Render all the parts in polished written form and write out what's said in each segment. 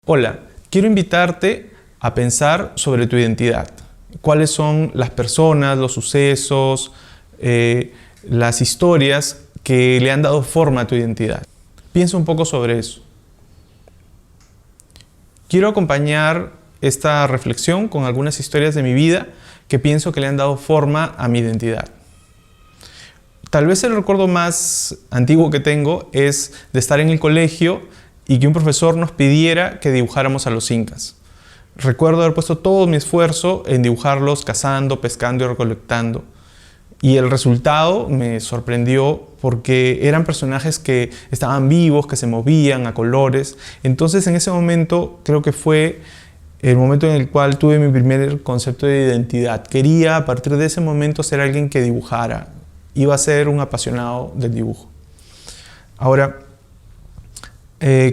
Hola, quiero invitarte a pensar sobre tu identidad. ¿Cuáles son las personas, los sucesos, las historias que le han dado forma a tu identidad? Piensa un poco sobre eso. Quiero acompañar esta reflexión con algunas historias de mi vida que pienso que le han dado forma a mi identidad. Tal vez el recuerdo más antiguo que tengo es de estar en el colegio y que un profesor nos pidiera que dibujáramos a los incas. Recuerdo haber puesto todo mi esfuerzo en dibujarlos cazando, pescando y recolectando. Y el resultado me sorprendió porque eran personajes que estaban vivos, que se movían a colores. Entonces en ese momento creo que fue el momento en el cual tuve mi primer concepto de identidad. Quería a partir de ese momento ser alguien que dibujara. Iba a ser un apasionado del dibujo. Ahora,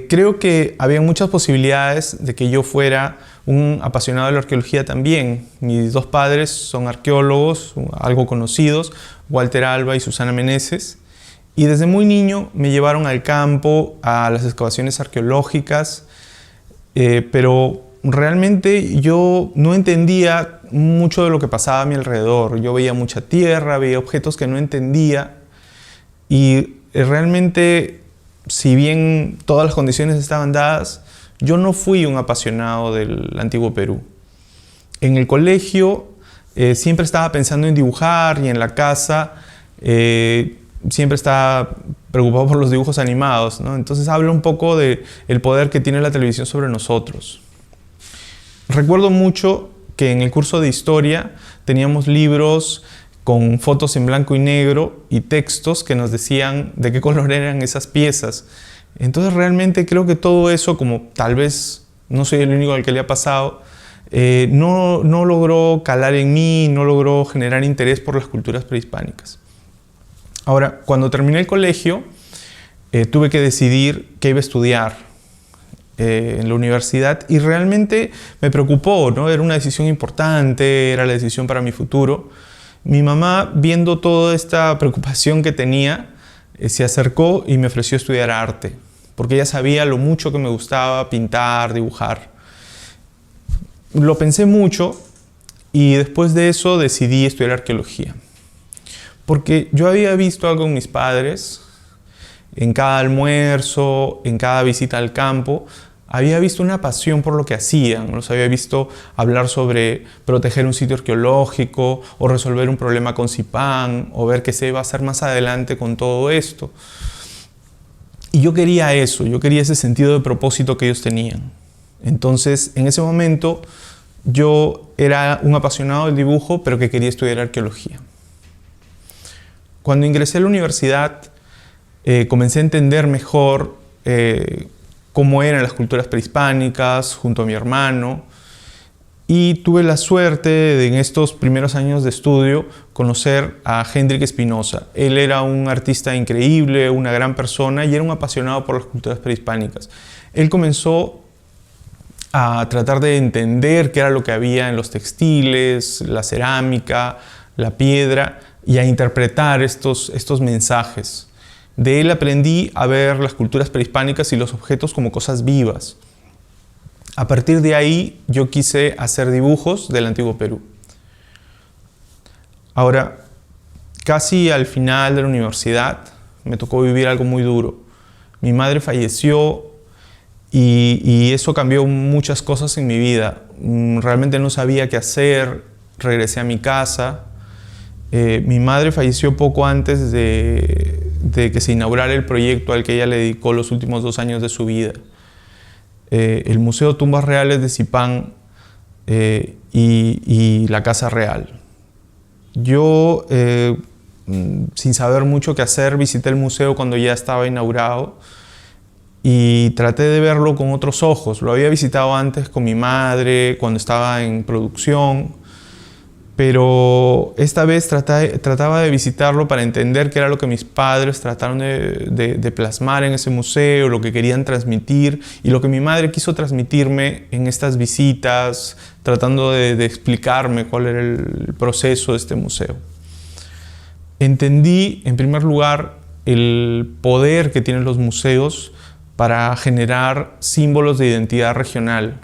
creo que había muchas posibilidades de que yo fuera un apasionado de la arqueología también. Mis dos padres son arqueólogos, algo conocidos, Walter Alba y Susana Meneses. Y desde muy niño me llevaron al campo, a las excavaciones arqueológicas, pero realmente yo no entendía mucho de lo que pasaba a mi alrededor. Yo veía mucha tierra, veía objetos que no entendía y realmente, si bien todas las condiciones estaban dadas, yo no fui un apasionado del antiguo Perú. En el colegio siempre estaba pensando en dibujar y en la casa siempre estaba preocupado por los dibujos animados, ¿no? Entonces habla un poco del poder que tiene la televisión sobre nosotros. Recuerdo mucho que en el curso de historia teníamos libros con fotos en blanco y negro y textos que nos decían de qué color eran esas piezas. Entonces realmente creo que todo eso, como tal vez no soy el único al que le ha pasado, no logró calar en mí, no logró generar interés por las culturas prehispánicas. Ahora, cuando terminé el colegio, tuve que decidir qué iba a estudiar en la universidad y realmente me preocupó, ¿no? Era una decisión importante, era la decisión para mi futuro. Mi mamá, viendo toda esta preocupación que tenía, se acercó y me ofreció estudiar arte, porque ella sabía lo mucho que me gustaba pintar, dibujar. Lo pensé mucho y después de eso decidí estudiar arqueología, porque yo había visto algo en mis padres. En cada almuerzo, en cada visita al campo, había visto una pasión por lo que hacían. Los había visto hablar sobre proteger un sitio arqueológico o resolver un problema con Zipán o ver qué se iba a hacer más adelante con todo esto. Y yo quería eso, yo quería ese sentido de propósito que ellos tenían. Entonces, en ese momento, yo era un apasionado del dibujo, pero que quería estudiar arqueología. Cuando ingresé a la universidad, comencé a entender mejor cómo eran las culturas prehispánicas junto a mi hermano y tuve la suerte de en estos primeros años de estudio conocer a Hendrik Espinosa. Él era un artista increíble, una gran persona y era un apasionado por las culturas prehispánicas. Él comenzó a tratar de entender qué era lo que había en los textiles, la cerámica, la piedra y a interpretar estos mensajes. De él aprendí a ver las culturas prehispánicas y los objetos como cosas vivas. A partir de ahí yo quise hacer dibujos del antiguo Perú. Ahora, casi al final de la universidad me tocó vivir algo muy duro. Mi madre falleció y eso cambió muchas cosas en mi vida. Realmente no sabía qué hacer, regresé a mi casa. Mi madre falleció poco antes de que se inaugurara el proyecto al que ella le dedicó los últimos 2 años de su vida. El Museo Tumbas Reales de Zipán y la Casa Real. Yo, sin saber mucho qué hacer, visité el museo cuando ya estaba inaugurado y traté de verlo con otros ojos. Lo había visitado antes con mi madre, cuando estaba en producción, pero esta vez trataba de visitarlo para entender qué era lo que mis padres trataron de plasmar en ese museo, lo que querían transmitir y lo que mi madre quiso transmitirme en estas visitas, tratando de explicarme cuál era el proceso de este museo. Entendí, en primer lugar, el poder que tienen los museos para generar símbolos de identidad regional,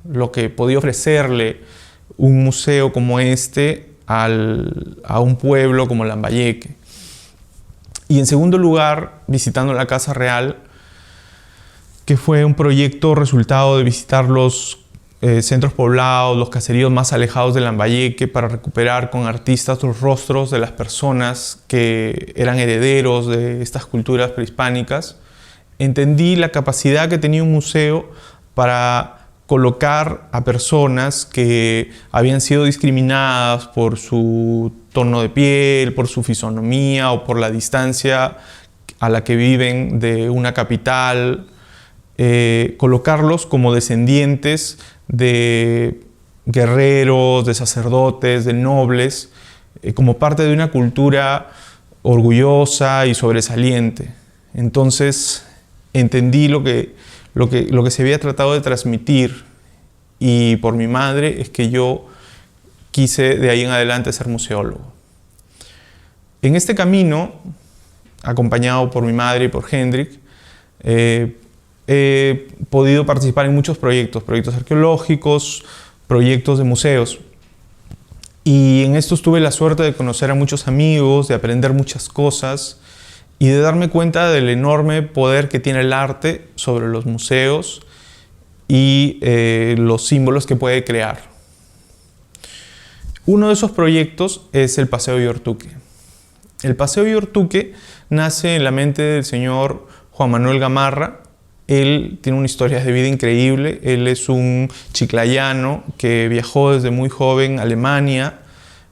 lo que podía ofrecerle un museo como este a un pueblo como Lambayeque. Y en segundo lugar, visitando la Casa Real, que fue un proyecto resultado de visitar los centros poblados, los caseríos más alejados de Lambayeque, para recuperar con artistas los rostros de las personas que eran herederos de estas culturas prehispánicas. Entendí la capacidad que tenía un museo para colocar a personas que habían sido discriminadas por su tono de piel, por su fisonomía o por la distancia a la que viven de una capital, colocarlos como descendientes de guerreros, de sacerdotes, de nobles, como parte de una cultura orgullosa y sobresaliente. Entonces entendí lo que se había tratado de transmitir, y por mi madre es que yo quise de ahí en adelante ser museólogo. En este camino, acompañado por mi madre y por Hendrik, he podido participar en muchos proyectos arqueológicos, proyectos de museos. Y en estos tuve la suerte de conocer a muchos amigos, de aprender muchas cosas y de darme cuenta del enorme poder que tiene el arte sobre los museos y los símbolos que puede crear. Uno de esos proyectos es el Paseo Iortuque. El Paseo Iortuque nace en la mente del señor Juan Manuel Gamarra. Él tiene una historia de vida increíble. Él es un chiclayano que viajó desde muy joven a Alemania,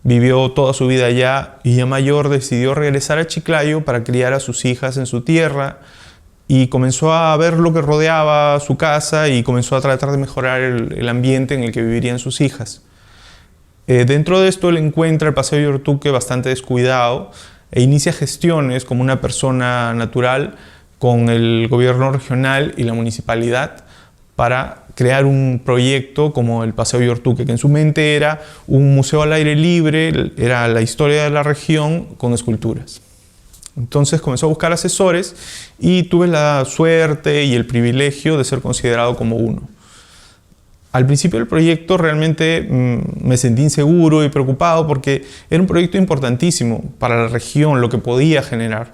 vivió toda su vida allá y ya mayor decidió regresar a Chiclayo para criar a sus hijas en su tierra, y comenzó a ver lo que rodeaba su casa y comenzó a tratar de mejorar el ambiente en el que vivirían sus hijas. Dentro de esto él encuentra el Paseo Iortuque bastante descuidado e inicia gestiones como una persona natural con el gobierno regional y la municipalidad para crear un proyecto como el Paseo Iortuque, que en su mente era un museo al aire libre, era la historia de la región con esculturas. Entonces comenzó a buscar asesores y tuve la suerte y el privilegio de ser considerado como uno. Al principio del proyecto realmente me sentí inseguro y preocupado porque era un proyecto importantísimo para la región, lo que podía generar.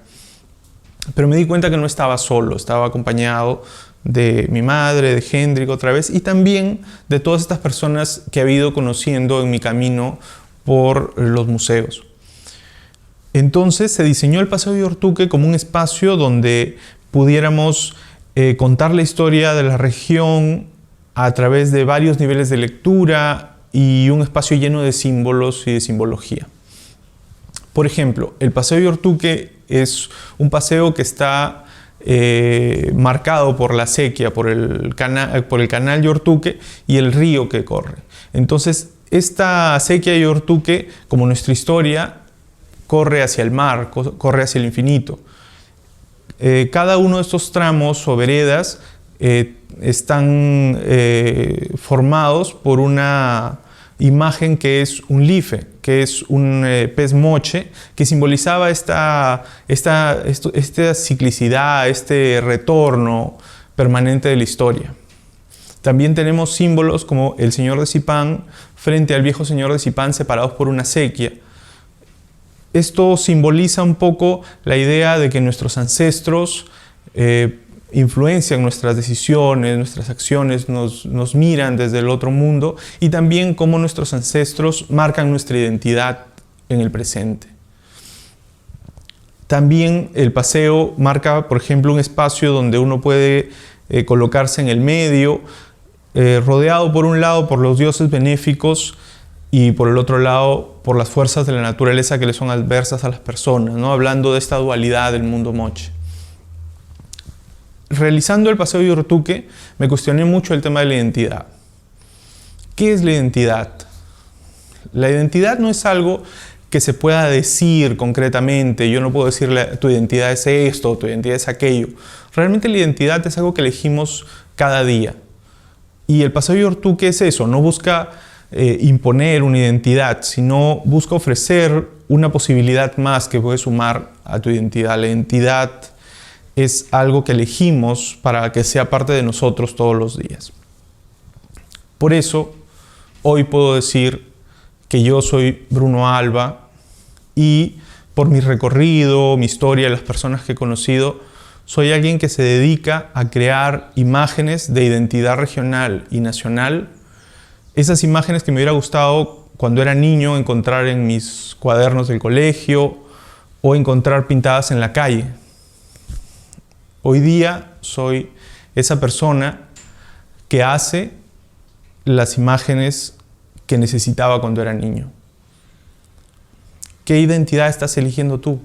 Pero me di cuenta que no estaba solo, estaba acompañado de mi madre, de Hendrik otra vez, y también de todas estas personas que he ido conociendo en mi camino por los museos. Entonces se diseñó el Paseo Iortuque como un espacio donde pudiéramos contar la historia de la región a través de varios niveles de lectura y un espacio lleno de símbolos y de simbología. Por ejemplo, el Paseo Iortuque es un paseo que está marcado por la sequía, por el canal Iortuque y el río que corre. Entonces, esta sequía de Iortuque, como nuestra historia, corre hacia el mar, corre hacia el infinito. Cada uno de estos tramos o veredas están formados por una imagen que es un life, que es un pez moche, que simbolizaba esta ciclicidad, este retorno permanente de la historia. También tenemos símbolos como el Señor de Zipán frente al viejo Señor de Zipán, separados por una sequía. Esto simboliza un poco la idea de que nuestros ancestros influencian nuestras decisiones, nuestras acciones, nos miran desde el otro mundo, y también cómo nuestros ancestros marcan nuestra identidad en el presente. También el paseo marca, por ejemplo, un espacio donde uno puede colocarse en el medio, rodeado por un lado por los dioses benéficos y por el otro lado por las fuerzas de la naturaleza que le son adversas a las personas, ¿no? Hablando de esta dualidad del mundo moche. Realizando el Paseo Iortuque me cuestioné mucho el tema de la identidad. ¿Qué es la identidad? La identidad no es algo que se pueda decir concretamente. Yo no puedo decirle tu identidad es esto, tu identidad es aquello. Realmente la identidad es algo que elegimos cada día. Y el Paseo Iortuque es eso, no busca imponer una identidad, sino busca ofrecer una posibilidad más que puede sumar a tu identidad. La identidad es algo que elegimos para que sea parte de nosotros todos los días. Por eso, hoy puedo decir que yo soy Bruno Alba y por mi recorrido, mi historia, las personas que he conocido, soy alguien que se dedica a crear imágenes de identidad regional y nacional. Esas imágenes que me hubiera gustado cuando era niño encontrar en mis cuadernos del colegio o encontrar pintadas en la calle. Hoy día soy esa persona que hace las imágenes que necesitaba cuando era niño. ¿Qué identidad estás eligiendo tú?